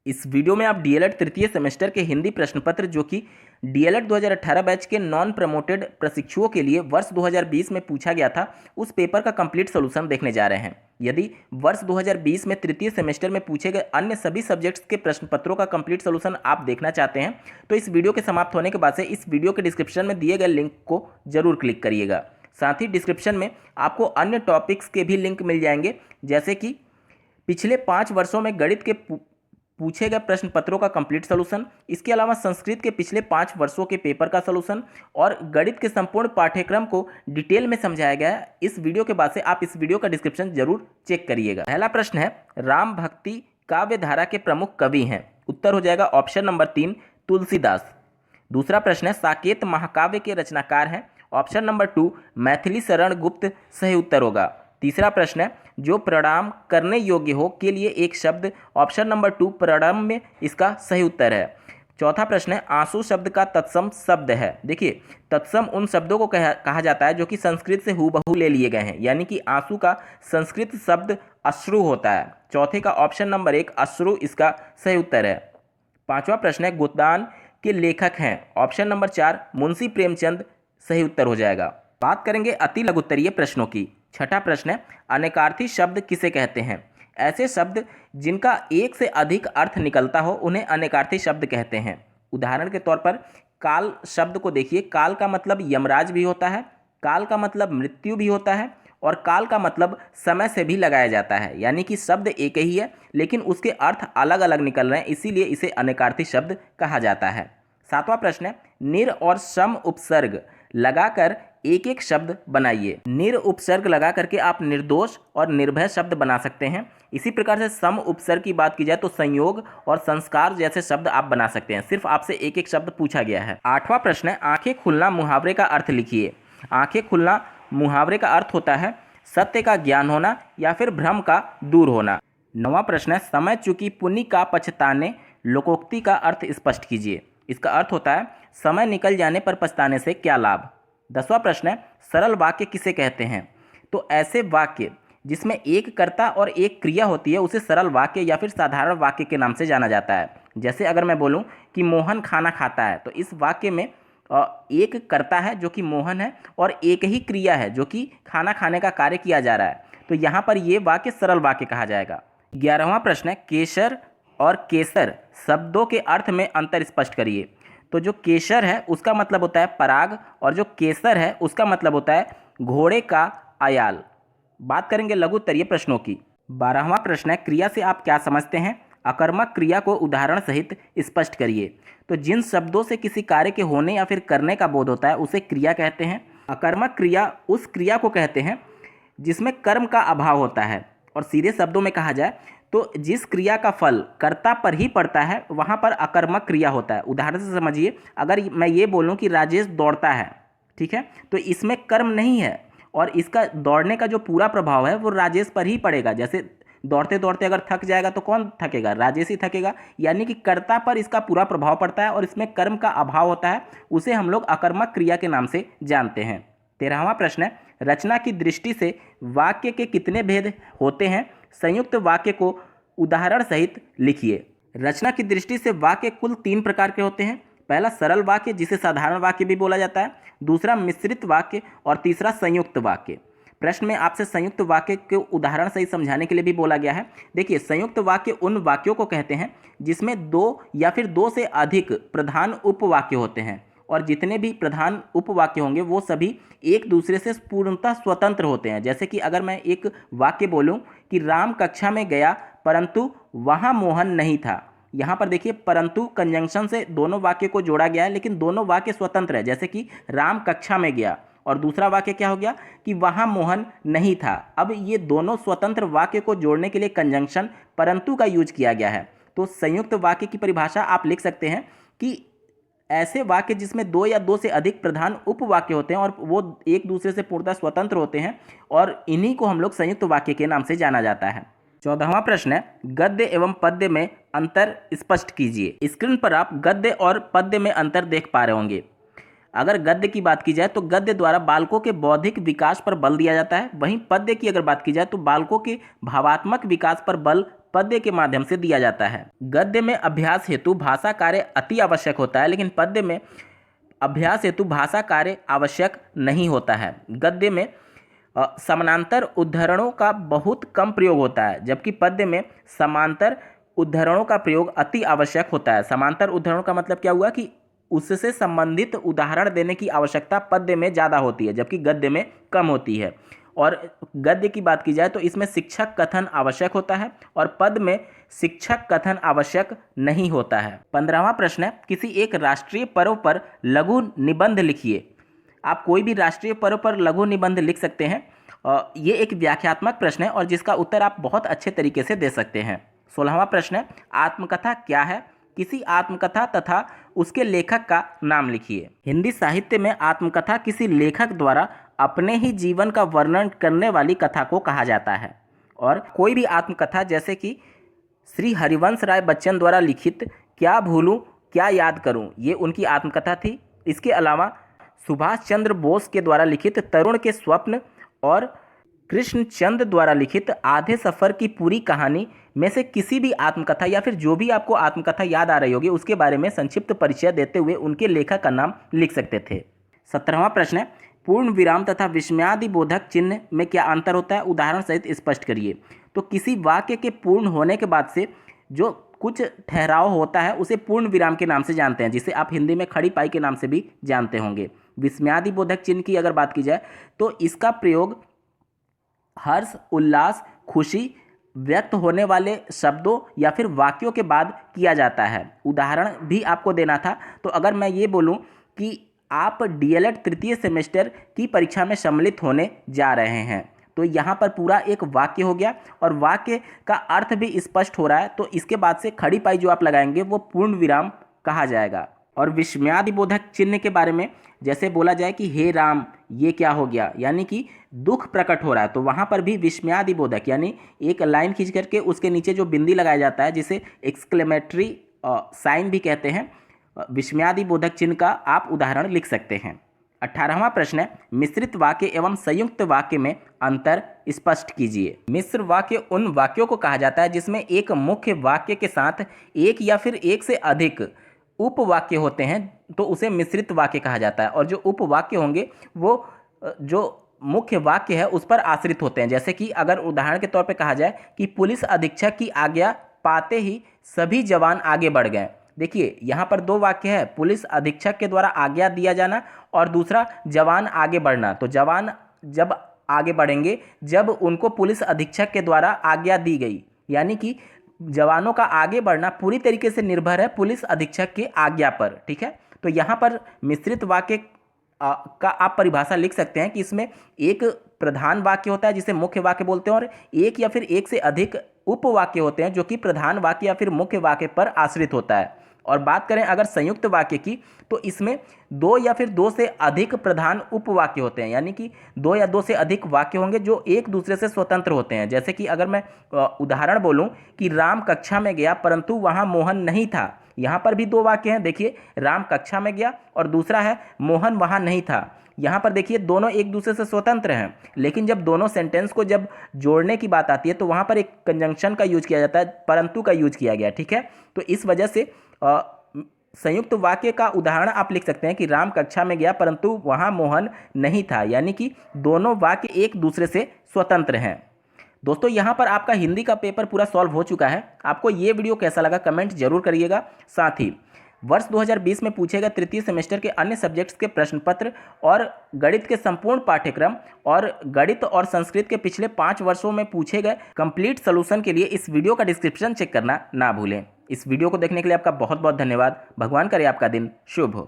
इस वीडियो में आप डीएलएड तृतीय सेमेस्टर के हिंदी प्रश्न पत्र जो कि डीएलएड 2018 बैच के नॉन प्रमोटेड प्रशिक्षुओं के लिए वर्ष 2020 में पूछा गया था, उस पेपर का कंप्लीट सोल्यूशन देखने जा रहे हैं। यदि वर्ष 2020 में तृतीय सेमेस्टर में पूछे गए अन्य सभी सब्जेक्ट्स के प्रश्न पत्रों का कंप्लीट सोल्यूशन आप देखना चाहते हैं तो इस वीडियो के समाप्त होने के बाद से इस वीडियो के डिस्क्रिप्शन में दिए गए लिंक को जरूर क्लिक करिएगा। साथ ही डिस्क्रिप्शन में आपको अन्य टॉपिक्स के भी लिंक मिल जाएंगे, जैसे कि पिछले 5 वर्षों में गणित के पूछे गए प्रश्न पत्रों का कंप्लीट सॉल्यूशन, इसके अलावा संस्कृत के पिछले 5 वर्षों के पेपर का सॉल्यूशन और गणित के संपूर्ण पाठ्यक्रम को डिटेल में समझाया गया है। इस वीडियो के बाद से आप इस वीडियो का डिस्क्रिप्शन जरूर चेक करिएगा। पहला प्रश्न है, राम भक्ति काव्य धारा के प्रमुख कवि हैं? उत्तर हो जाएगा ऑप्शन नंबर 3 तुलसीदास। दूसरा प्रश्न है, साकेत महाकाव्य के रचनाकार हैं? ऑप्शन नंबर 2 मैथिली शरण गुप्त सही उत्तर होगा। तीसरा प्रश्न है, जो प्रणाम करने योग्य हो के लिए एक शब्द? ऑप्शन नंबर 2 प्रणाम्य इसका सही उत्तर है। चौथा प्रश्न है, आंसू शब्द का तत्सम शब्द है? देखिए, तत्सम उन शब्दों को कहा जाता है जो कि संस्कृत से हूबहू ले लिए गए हैं, यानी कि आंसू का संस्कृत शब्द अश्रु होता है। चौथे का ऑप्शन नंबर 1 अश्रु इसका सही उत्तर है। पांचवा प्रश्न है, गोदान के लेखक हैं? ऑप्शन नंबर 4 मुंशी प्रेमचंद सही उत्तर हो जाएगा। बात करेंगे अति लघुत्तरीय प्रश्नों की। छठा प्रश्न है, अनेकार्थी शब्द किसे कहते हैं? ऐसे शब्द जिनका एक से अधिक अर्थ निकलता हो उन्हें अनेकार्थी शब्द कहते हैं। उदाहरण के तौर पर काल शब्द को देखिए, काल का मतलब यमराज भी होता है, काल का मतलब मृत्यु भी होता है और काल का मतलब समय से भी लगाया जाता है, यानी कि शब्द एक ही है लेकिन उसके अर्थ अलग अलग निकल रहे हैं, इसीलिए इसे अनेकार्थी शब्द कहा जाता है। सातवां प्रश्न है, निर और सम उपसर्ग लगाकर एक एक शब्द बनाइए। निर उपसर्ग लगा करके आप निर्दोष और निर्भय शब्द बना सकते हैं। इसी प्रकार से सम उपसर्ग की बात की जाए तो संयोग और संस्कार जैसे शब्द आप बना सकते हैं। सिर्फ आपसे एक एक शब्द पूछा गया है। आठवां प्रश्न है, आंखें खुलना मुहावरे का अर्थ लिखिए। आंखें खुलना मुहावरे का अर्थ होता है सत्य का ज्ञान होना या फिर भ्रम का दूर होना। नौवां प्रश्न है, समय चूकी पुण्य का पछताने लोकोक्ति का अर्थ स्पष्ट कीजिए। इसका अर्थ होता है समय निकल जाने पर पछताने से क्या लाभ। 10वां प्रश्न है, सरल वाक्य किसे कहते हैं? तो ऐसे वाक्य जिसमें एक कर्ता और एक क्रिया होती है उसे सरल वाक्य या फिर साधारण वाक्य के नाम से जाना जाता है। जैसे अगर मैं बोलूं कि मोहन खाना खाता है तो इस वाक्य में एक कर्ता है जो कि मोहन है और एक ही क्रिया है जो कि खाना खाने का कार्य किया जा रहा है, तो यहाँ पर ये वाक्य सरल वाक्य कहा जाएगा। 11वां प्रश्न है, केसर और केसर शब्दों के अर्थ में अंतर स्पष्ट करिए। तो जो केसर है उसका मतलब होता है पराग और जो केसर है उसका मतलब होता है घोड़े का आयाल। बात करेंगे लघुत्तरीय प्रश्नों की। 12वां प्रश्न है, क्रिया से आप क्या समझते हैं? अकर्मक क्रिया को उदाहरण सहित स्पष्ट करिए। तो जिन शब्दों से किसी कार्य के होने या फिर करने का बोध होता है उसे क्रिया कहते हैं। अकर्मक क्रिया उस क्रिया को कहते हैं जिसमें कर्म का अभाव होता है, और सीधे शब्दों में कहा जाए तो जिस क्रिया का फल कर्ता पर ही पड़ता है वहाँ पर अकर्मक क्रिया होता है। उदाहरण से समझिए, अगर मैं ये बोलूँ कि राजेश दौड़ता है, ठीक है, तो इसमें कर्म नहीं है और इसका दौड़ने का जो पूरा प्रभाव है वो राजेश पर ही पड़ेगा। जैसे दौड़ते दौड़ते अगर थक जाएगा तो कौन थकेगा? राजेश ही थकेगा, यानी कि कर्ता पर इसका पूरा प्रभाव पड़ता है और इसमें कर्म का अभाव होता है, उसे हम लोग अकर्मक क्रिया के नाम से जानते हैं। 13वां प्रश्न है, रचना की दृष्टि से वाक्य के कितने भेद होते हैं? संयुक्त वाक्य को उदाहरण सहित लिखिए। रचना की दृष्टि से वाक्य कुल 3 प्रकार के होते हैं। पहला सरल वाक्य जिसे साधारण वाक्य भी बोला जाता है, दूसरा मिश्रित वाक्य और तीसरा संयुक्त वाक्य। प्रश्न में आपसे संयुक्त वाक्य के उदाहरण सहित समझाने के लिए भी बोला गया है। देखिए, संयुक्त वाक्य उन वाक्यों को कहते हैं जिसमें 2 या फिर 2 से अधिक प्रधान उपवाक्य होते हैं और जितने भी प्रधान उपवाक्य होंगे वो सभी एक दूसरे से पूर्णतः स्वतंत्र होते हैं। जैसे कि अगर मैं एक वाक्य बोलूं कि राम कक्षा में गया परंतु वहां मोहन नहीं था, यहाँ पर देखिए परंतु कंजंक्शन से दोनों वाक्य को जोड़ा गया है लेकिन दोनों वाक्य स्वतंत्र है। जैसे कि राम कक्षा में गया और दूसरा वाक्य क्या हो गया कि वहां मोहन नहीं था। अब ये दोनों स्वतंत्र वाक्य को जोड़ने के लिए कंजंक्शन परंतु का यूज किया गया है। तो संयुक्त वाक्य की परिभाषा आप लिख सकते हैं कि ऐसे वाक्य जिसमें 2 या 2 से अधिक प्रधान उपवाक्य होते हैं और वो एक दूसरे से पूर्णतः स्वतंत्र होते हैं, और इन्हीं को हम लोग संयुक्त वाक्य के नाम से जाना जाता है। 14वां प्रश्न है, गद्य एवं पद्य में अंतर स्पष्ट कीजिए। स्क्रीन पर आप गद्य और पद्य में अंतर देख पा रहे होंगे। अगर गद्य की बात की जाए तो गद्य द्वारा बालकों के बौद्धिक विकास पर बल दिया जाता है, वहीं पद्य की अगर बात की जाए तो बालकों के भावात्मक विकास पर बल पद्य के माध्यम से दिया जाता है। गद्य में अभ्यास हेतु भाषा कार्य अति आवश्यक होता है, लेकिन पद्य में अभ्यास हेतु भाषा कार्य आवश्यक नहीं होता है। गद्य में समानांतर उद्धरणों का बहुत कम प्रयोग होता है, जबकि पद्य में समांतर उद्धरणों का प्रयोग अति आवश्यक होता है। समांतर उद्धरणों का मतलब क्या हुआ कि उससे संबंधित उदाहरण देने की आवश्यकता पद्य में ज़्यादा होती है, जबकि गद्य में कम होती है। और गद्य की बात की जाए तो इसमें शिक्षक कथन आवश्यक होता है और पद में शिक्षक कथन आवश्यक नहीं होता है। 15वां प्रश्न है, किसी एक राष्ट्रीय पर्व पर लघु निबंध लिखिए। आप कोई भी राष्ट्रीय पर्व पर लघु निबंध लिख सकते हैं। ये एक व्याख्यात्मक प्रश्न है और जिसका उत्तर आप बहुत अच्छे तरीके से दे सकते हैं। 16वां प्रश्न है, आत्मकथा क्या है? किसी आत्मकथा तथा उसके लेखक का नाम लिखिए। हिंदी साहित्य में आत्मकथा किसी लेखक द्वारा अपने ही जीवन का वर्णन करने वाली कथा को कहा जाता है। और कोई भी आत्मकथा जैसे कि श्री हरिवंश राय बच्चन द्वारा लिखित क्या भूलूं क्या याद करूं, ये उनकी आत्मकथा थी। इसके अलावा सुभाष चंद्र बोस के द्वारा लिखित तरुण के स्वप्न और कृष्णचंद द्वारा लिखित आधे सफ़र की पूरी कहानी में से किसी भी आत्मकथा या फिर जो भी आपको आत्मकथा याद आ रही होगी उसके बारे में संक्षिप्त परिचय देते हुए उनके लेखक का नाम लिख सकते थे। 17वां प्रश्न है, पूर्ण विराम तथा विस्मयादि बोधक चिन्ह में क्या अंतर होता है? उदाहरण सहित स्पष्ट करिए। तो किसी वाक्य के पूर्ण होने के बाद से जो कुछ ठहराव होता है उसे पूर्ण विराम के नाम से जानते हैं, जिसे आप हिंदी में खड़ी पाई के नाम से भी जानते होंगे। विस्मयादि बोधक चिन्ह की अगर बात की जाए तो इसका प्रयोग हर्ष, उल्लास, खुशी व्यक्त होने वाले शब्दों या फिर वाक्यों के बाद किया जाता है। उदाहरण भी आपको देना था, तो अगर मैं ये बोलूं कि आप डीएलएड तृतीय सेमेस्टर की परीक्षा में सम्मिलित होने जा रहे हैं, तो यहाँ पर पूरा एक वाक्य हो गया और वाक्य का अर्थ भी स्पष्ट हो रहा है, तो इसके बाद से खड़ी पाई जो आप लगाएंगे वो पूर्ण विराम कहा जाएगा। और विस्मयादि बोधक चिन्ह के बारे में जैसे बोला जाए कि हे राम ये क्या हो गया, यानी कि दुख प्रकट हो रहा है, तो वहाँ पर भी विस्मयादि बोधक यानी एक लाइन खींच करके उसके नीचे जो बिंदी लगाया जाता है जिसे एक्सक्लेमेटरी साइन भी कहते हैं, विस्मयादि बोधक चिन्ह का आप उदाहरण लिख सकते हैं। 18वां प्रश्न है, मिश्रित वाक्य एवं संयुक्त वाक्य में अंतर स्पष्ट कीजिए। मिश्र वाक्य उन वाक्यों को कहा जाता है जिसमें एक मुख्य वाक्य के साथ एक या फिर एक से अधिक उपवाक्य होते हैं, तो उसे मिश्रित वाक्य कहा जाता है। और जो उपवाक्य होंगे वो जो मुख्य वाक्य है उस पर आश्रित होते हैं। जैसे कि अगर उदाहरण के तौर पे कहा जाए कि पुलिस अधीक्षक की आज्ञा पाते ही सभी जवान आगे बढ़ गए। देखिए यहाँ पर दो वाक्य है, पुलिस अधीक्षक के द्वारा आज्ञा दिया जाना और दूसरा जवान आगे बढ़ना। तो जवान जब आगे बढ़ेंगे जब उनको पुलिस अधीक्षक के द्वारा आज्ञा दी गई, यानी कि जवानों का आगे बढ़ना पूरी तरीके से निर्भर है पुलिस अधीक्षक की आज्ञा पर। ठीक है, तो यहाँ पर मिश्रित वाक्य का आप परिभाषा लिख सकते हैं कि इसमें एक प्रधान वाक्य होता है जिसे मुख्य वाक्य बोलते हैं और एक या फिर एक से अधिक उपवाक्य होते हैं जो कि प्रधान वाक्य या फिर मुख्य वाक्य पर आश्रित होता है। और बात करें अगर संयुक्त वाक्य की, तो इसमें दो या फिर दो से अधिक प्रधान उपवाक्य होते हैं, यानी कि दो या दो से अधिक वाक्य होंगे जो एक दूसरे से स्वतंत्र होते हैं। जैसे कि अगर मैं उदाहरण बोलूं कि राम कक्षा में गया परंतु वहां मोहन नहीं था, यहाँ पर भी दो वाक्य हैं। देखिए, राम कक्षा में गया और दूसरा है मोहन वहां नहीं था। यहाँ पर देखिए दोनों एक दूसरे से स्वतंत्र हैं, लेकिन जब दोनों सेंटेंस को जब जोड़ने की बात आती है तो वहाँ पर एक कंजंक्शन का यूज किया जाता है, परंतु का यूज किया गया। ठीक है, तो इस वजह से संयुक्त वाक्य का उदाहरण आप लिख सकते हैं कि राम कक्षा में गया परंतु वहाँ मोहन नहीं था, यानी कि दोनों वाक्य एक दूसरे से स्वतंत्र हैं। दोस्तों यहाँ पर आपका हिंदी का पेपर पूरा सॉल्व हो चुका है। आपको ये वीडियो कैसा लगा कमेंट जरूर करिएगा। साथ ही वर्ष 2020 में पूछे गए तृतीय सेमेस्टर के अन्य सब्जेक्ट्स के प्रश्न पत्र और गणित के संपूर्ण पाठ्यक्रम और गणित और संस्कृत के पिछले 5 वर्षों में पूछे गए कंप्लीट सॉल्यूशन के लिए इस वीडियो का डिस्क्रिप्शन चेक करना ना भूलें। इस वीडियो को देखने के लिए आपका बहुत बहुत धन्यवाद। भगवान करे आपका दिन शुभ हो।